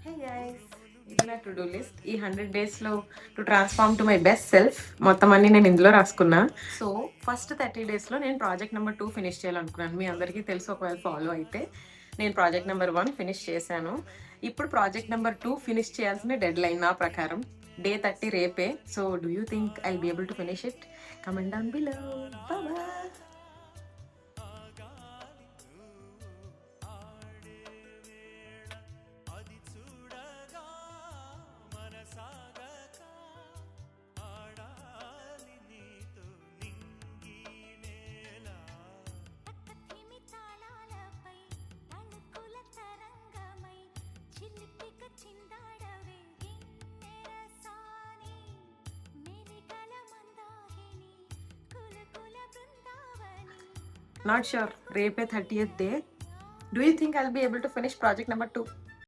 Hey guys, ఇది నా to do list. ఈ 100 డేస్లో to transform to my best self మొత్తం అన్ని నేను ఇందులో రాసుకున్నా. సో ఫస్ట్ 30 డేస్లో నేను ప్రాజెక్ట్ నెంబర్ 2 ఫినిష్ చేయాలనుకున్నాను. మీ అందరికీ తెలుసు, ఒకవేళ ఫాలో అయితే నేను ప్రాజెక్ట్ నెంబర్ 1 ఫినిష్ చేశాను. ఇప్పుడు ప్రాజెక్ట్ నెంబర్ 2 ఫినిష్ చేయాల్సిన డెడ్ లైన్ నా ప్రకారం డే 30 రేపే. So do you think I'll be able to finish it? Comment down below. Bye. Not sure. Repe 30th day. Do you think I'll be able to finish project number 2?